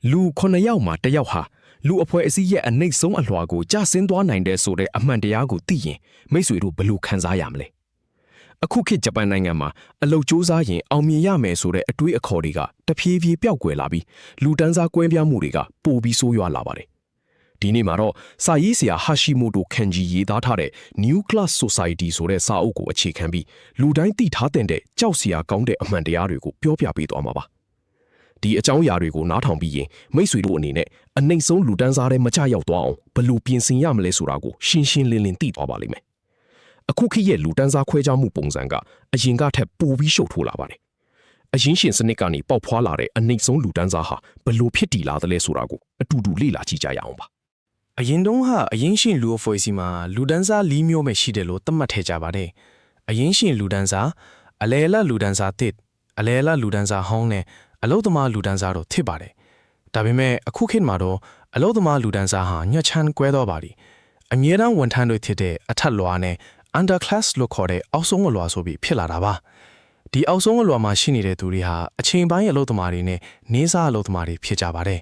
လူ9ယောက်မှာ1ယောက်ဟာလူအဖွဲ့အစည်းရဲ့အနှိမ့်ဆုံးအလွှာကိုကြာဆင်းသွားနိုင်တဲ့ဆိုတဲ့အမှန်တရားကိုသိရင်မိတ်ဆွေတို့ဘယ်လိုခံစားရမလဲအခုခေတ်ဂျပန်နိုင်ငံမှာအလုပ်ကြိုးစားရင်အောင်မြင်ရမယ်ဆိုတဲ့အတွေးအခေါ်တွေကတဖြည်းဖြည်းပျောက်ကွယ်လာပြီးလူတန်းစားကွဲပြားမှုတွေကပိုပြီးဆိုးရွားလာပါတယ်ဒီနေ့မှာတော့စာရေးဆရာဟာရှိမိုတိုကန်ဂျီရေးသားထားတဲ့ New Class Society ဆိုတဲ့စာအုပ်ကိုအခြေခံပြီးလူတိုင်းသိထားတဲ့ကြောက်စရာကောင်းတဲ့အမှန်တရားတွေကိုပြောပြပေးသွားမှာပါဒီအကြောင်းအရာတွေကိုနားထောင်ပြီးရင်မိတ်ဆွေတို့အနေနဲ့အနှိမ့်ဆုံးလူတန်းစားတွေမကြရောက်သွားအောင်ဘယ်လိုပြင်ဆင်ရမလဲဆိုတာကိုရှင်းရှင်းလင်းလင်းသိသွားပါလိမ့်မယ်အခုခေတ်ရဲ့လူတန်းစားခွဲခြားမှုပုံစံကအရင်ကထက်ပိုပြီးရှုပ်ထွေးလာပါတယ်အရင်ရှင်စနစ်ကနေပေါက်ဖွာလာတဲ့အနှိမ့်ဆုံးလူတန်းစားဟာဘယ်လိုဖြစ်တည်လာသလဲဆိုတာကိုအတူတူလေ့လာကြည့်ကြရအောင်ပါအရင်တုန်းကအရင်ရှင်လူအဖွဲ့အစည်းမှာလူတန်းစား၄မျိုးပဲရှိတယ်လို့သတ်မှတ်ထည့်ကြပါတယ်အရင်ရှင်လူတန်းစားအလဲလလူတန်းစားတစ်အလဲလလူတန်းစားဟောင်းနဲ့အလုသမားလူတန်းစားတို့ဖြစ်ပါတယ်ဒါပေမဲ့အခုခေတ်မှာတော့အလုသမားလူတန်းစားဟာညှက်ချမ်းကွဲတော့ပါပြီအမြဲတမ်းဝန်ထမ်းတွေဖြစ်တဲ့အထက်လွှာနဲ့ underclass လို့ခေါ်တဲ့အောက်ဆုံးအလွှာဆိုပြီးဖြစ်လာတာပါဒီအောက်ဆုံးအလွှာမှာရှိနေတဲ့သူတွေဟာအချိန်ပိုင်းအလုသမားတွေနဲ့နေစားအလုသမားတွေဖြစ်ကြပါတယ်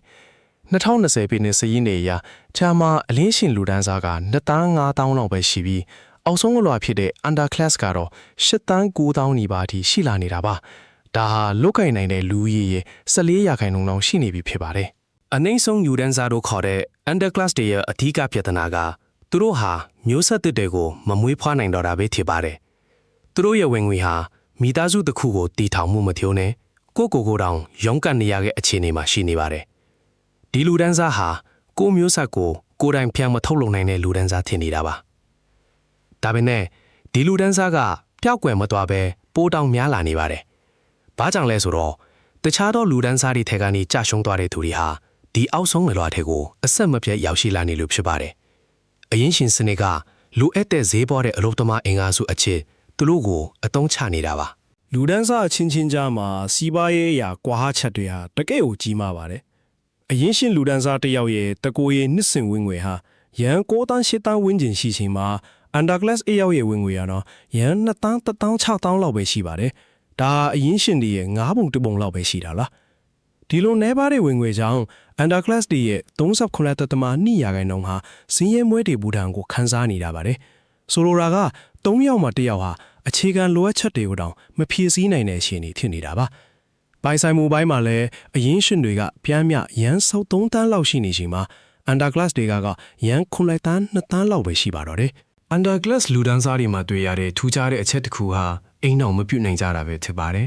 2020ပြည့်နှစ်စည်ရင်းနေရချာမာအလင်းရှင်လူတန်းစားက2,500,000လောက်ပဲရှိပြီးအောက်ဆုံးအလွှာဖြစ်တဲ့ underclass ကတော့8,900,000နီးပါးအထိရှိလာနေတာပါဒါဟာလုတ်ကင်နိုင်တဲ့လူကြီးရဲ့14%လောက်ရှိနေပြီဖြစ်ပါတယ်အနှိမ့်ဆုံးယူတန်းစားတို့ခေါ်တဲ့ underclass တွေရဲ့အဓိကပြဿနာကသူတို့ဟာမျိုးဆက်တစ်တွေကိုမမွေးဖွားနိုင်တော့တာပဲဖြစ်ပါတယ်သူတို့ရဲ့ဝင်ငွေဟာမိသားစုတစ်ခုကိုတည်ထောင်မှုမthiếuနဲ့ကိုတောင်ရုန်းကန်နေရတဲ့အခြေအနေမှာရှိနေပါတယ်ဒီလူတန်းစားဟာကိုမျိုးဆက်ကိုကိုယ်တိုင်ပြန်မထုတ်လုံနိုင်တဲ့လူတန်းစားထင်နေတာပါဒါပေမဲ့ဒီလူတန်းစားကပျောက်ကွယ်မသွားပဲပိုးတောင်များလာနေပါတယ်ဘာကြောင့်လဲဆိုတော့တခြားသောလူတန်းစားတွေထဲကနေကြာရှုံးသွားတဲ့သူတွေဟာဒီအောက်ဆုံးအလွှာထဲကိုအဆက်မပြတ်ရောက်ရှိလာနေလို့ဖြစ်ပါတယ်အရင်ရှင်စနစ်ကလူအပ်တဲ့ဈေးပေါ်တဲ့အလုပ်သမားအင်အားစုအချစ်သူတို့ကိုအသုံးချနေတာပါလူတန်းစားအချင်းချင်းကြားမှာစီးပွားရေးအရာကွာဟချက်တွေဟာတကယ့်ကိုကြီးမားပါတယ်အရင်ရှင်လူတန်းစားတစ်ယောက်ရဲ့တကိုယ်ရဲ့နှစ်စဉ်ဝင်ငွေဟာရန်9,000-8,000ဝန်းကျင်ရှိချိန်မှာ underclass အယောက်ရဲ့ဝင်ငွေကတော့ရန်2,000-6,000လောက်ပဲရှိပါတယ်ဒါအရင်ရှင်တွေရဲ့9ပုံ1ပုံလောက်ပဲရှိတာလားဒီလိုနှဲပါတဲ့ဝင်ငွေကြောင့် underclass တွေရဲ့39.2%ဟာစင်းရဲမွဲတေဘူတံကိုခန်းစားနေတာပါတယ်ဆိုလိုတာက3ယောက်မှ1ယောက်ဟာအခြေခံလိုအပ်ချက်တွေကိုတောင်မဖြည့်ဆည်းနိုင်တဲ့အခြေအနေဖြစ်နေတာပါပိုင်ဆိုင်မှုပိုင်းမှာလည်းအရင်ရှင်တွေကပြမ်းမြရန်3 တန်းလောက်ရှိနေချိန်မှာ underclass တွေကရန်9 တန်း2 တန်းလောက်ပဲရှိပါတော့တယ် underclass လူတန်းစားတွေမှာတွေ့ရတဲ့ထူးခြားတဲ့အချက်တစ်ခုဟာအိမ်အောင်မပြုတ်နိုင်ကြတာပဲဖြစ်ပါတယ်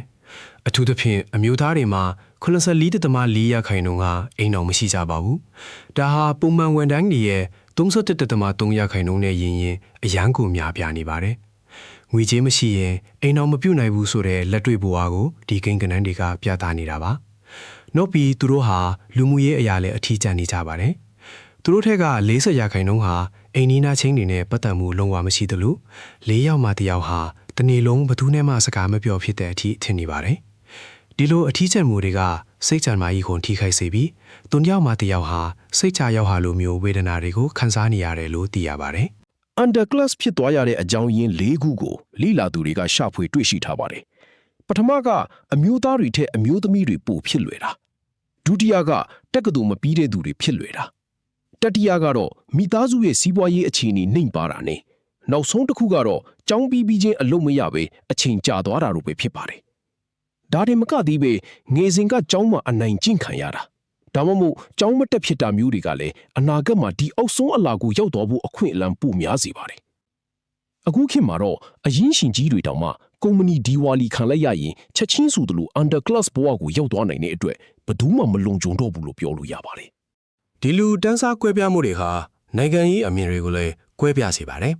အထူးသဖြင့်အမျိုးသားတွေမှာ94.4%ကအိမ်အောင်မရှိကြပါဘူးဒါဟာပုံမှန်ဝန်ထမ်းတွေရဲ့31.3%နဲ့ယင်အရန်ကိုများပြားနေပါတယ်ငွေကြေးမရှိရင်အိမ်အောင်မပြုတ်နိုင်ဘူးဆိုတဲ့လက်တွေ့ဘဝကိုဒီကိန်းကဏ္ဍတွေကပြသနေတာပါနောက်ပြီးသူတို့ဟာလူမှုရေးအရာလည်းအထီးကျန်နေကြပါတယ်သူတို့ထက်က40%ဟာအိမ်နီးနားချင်းတွေနဲ့ပတ်သက်မှုလုံးဝမရှိသလို4ယောက်မှ1ယောက်ဟာတနေ့လုံးဘသူနဲ့မှစကားမပြောဖြစ်တဲ့အထိထင်နေပါတယ်ဒီလိုအထီးကျန်မှုတွေကစိတ်ကြံမာကြီးကိုထိခိုက်စေပြီးသူယောက်မှ1ယောက်ဟာစိတ်ချရောက်ဟာလိုမျိုးဝေဒနာတွေကိုခံစားနေရတယ်လို့သိရပါတယ်underclass ဖြစ်သွားရတဲ့အကြောင်းရင်း၄ခုကိုလိလာသူတွေကရှာဖွေတွေ့ရှိထားပါတယ်ပထမကအမျိုးသားတွေထက်အမျိုးသမီးတွေပိုဖြစ်လွယ်တာဒုတိယကတက္ကသိုလ်မပြီးတဲ့သူတွေဖြစ်လွယ်တာတတိယကတော့မိသားစုရဲ့စီးပွားရေးအခြေအနေနှိမ့်ပါတာနဲ့နောက်ဆုံးတစ်ခုကတော့ကျောင်းပြီးချင်းအလုပ်မရပဲအချိန်ကြာသွားတာလို့ပဲဖြစ်ပါတယ်ဒါတွေမကသေးပဲငယ်စဉ်ကကျောင်းမှာအနိုင်ကျင့်ခံရတာဒါမှမဟုတ်ကျောင်းမတက်ဖြစ်တာမျိုးတွေကလည်းအနာဂတ်မှာဒီအောက်ဆုံးအလာကိုရောက်သွားဖို့အခွင့်အလမ်းပိုများစေပါတယ်အခုခေတ်မှာတော့အရင်ရှင်ကြီးတွေတောင်မှကုမ္ပဏီဒီဝါလီခံလိုက်ရရင်ချက်ချင်းဆိုသလို underclass ဘဝကိုရောက်သွားနိုင်တဲ့အတွက်ဘယ်သူမှမလုံခြုံတော့ဘူးလို့ပြောလို့ရပါတယ်ဒီလူတန်းစားကွဲပြားမှုတွေဟာနိုင်ငံရေးအမြင်တွေကိုလည်းကွဲပြားစေပါတယ်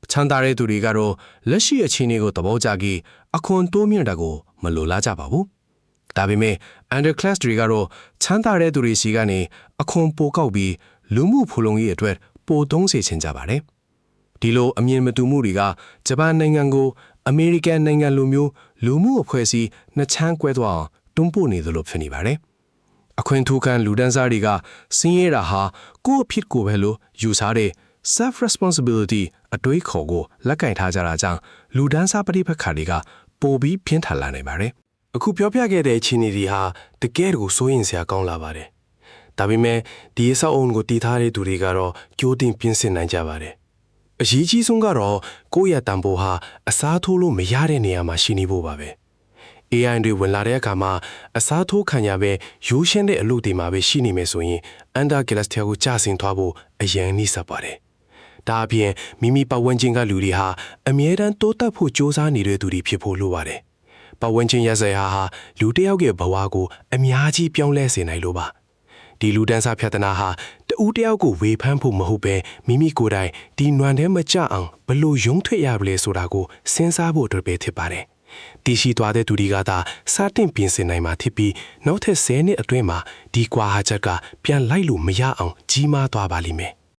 ချမ်းသာတဲ့သူတွေကတော့လက်ရှိအခြေအနေကိုသဘောကျပြီးအခွန်တိုးမြှင့်တာကိုမလိုလားကြပါဘူးဒါပေမဲ့ underclass တွေကတော့ချမ်းသာတဲ့သူတွေစီကနေအခွန်ပိုကောက်ပြီးလူမှုဖူလုံရေးအတွက်ပိုသုံးစေချင်ကြပါတယ်ဒီလိုအမြင်မတူမှုတွေကဂျပန်နိုင်ငံကိုအမေရိကန်နိုင်ငံလိုမျိုးလူမှုအဖွဲ့အစည်းနှစ်ချမ်းကွဲသွားအောင်တွန်းပို့နေသလိုဖြစ်နေပါတယ်အခွင့်ထူးခံလူဒန်းစားတွေကစင်းရဲတာဟာကိုယ့်အဖြစ်ကိုပဲလို့ယူဆတဲ့ self responsibility အတွေးခေါ်ကိုလက်ကင်ထားကြတာကြောင့်လူဒန်းစားပဋိပက္ခတွေကပိုပြီးပြင်းထန်လာနေပါတယ်အခုပြောပြခဲ့တဲ့အခြေအနေတွေဟာတကယ်ကိုစိုးရိမ်စရာကောင်းလာပါတယ် ဒါပေမဲ့ဒီအဆောက်အုံကိုတည်ထားတဲ့သူတွေကတော့ကြိုတင်ပြင်ဆင်နိုင်ကြပါတယ်အရေးကြီးဆုံးကတော့ကိုယ့်ရဲ့တန်ဖိုးဟာအစားထိုးလို့မရတဲ့နေရာမှာရှိနေဖို့ပါပဲ AI တွေဝင်လာတဲ့အခါမှာအစားထိုးခံရပဲရိုးရှင်းတဲ့အလုပ်တွေမှာပဲရှိနေမယ်ဆိုရင်အန်ဒါဂလက်စတီယာကိုကျဆင်းသွားဖို့အရင်နှိစပ်ပါတယ်ဒါအပြင်မိမိပတ်ဝန်းကျင်ကလူတွေဟာအမြဲတမ်းတိုးတက်ဖို့ကြိုးစားနေတဲ့သူတွေဖြစ်ဖို့လိုပါတယ်ပတ်ဝန်းကျင်ရစရာဟာလူတစ်ယောက်ရဲ့ဘဝကိုအများကြီးပြောင်းလဲစေနိုင်လို့ပါဒီလူတန်းစားဖြတ်တနာဟာတဦးတစ်ယောက်ကိုဝေဖန်ဖို့မဟုတ်ပဲမိမိကိုယ်တိုင်ဒီနွမ်းထဲမကြအောင်ဘလို့ယုံထွက်ရပလဲဆိုတာကိုစဉ်းစားဖို့အတွက်ပဲဖြစ်ပါတယ်တည်ရှိသွားတဲ့သူတွေကသာစတင်ပြင်ဆင်နိုင်မှာဖြစ်ပြီးနောက်ထပ်10နှစ်အတွင်းမှာဒီကွာဟာချက်ကပြန်လိုက်လို့မရအောင်ကြီးမားသွားပါလိမ့်မယ်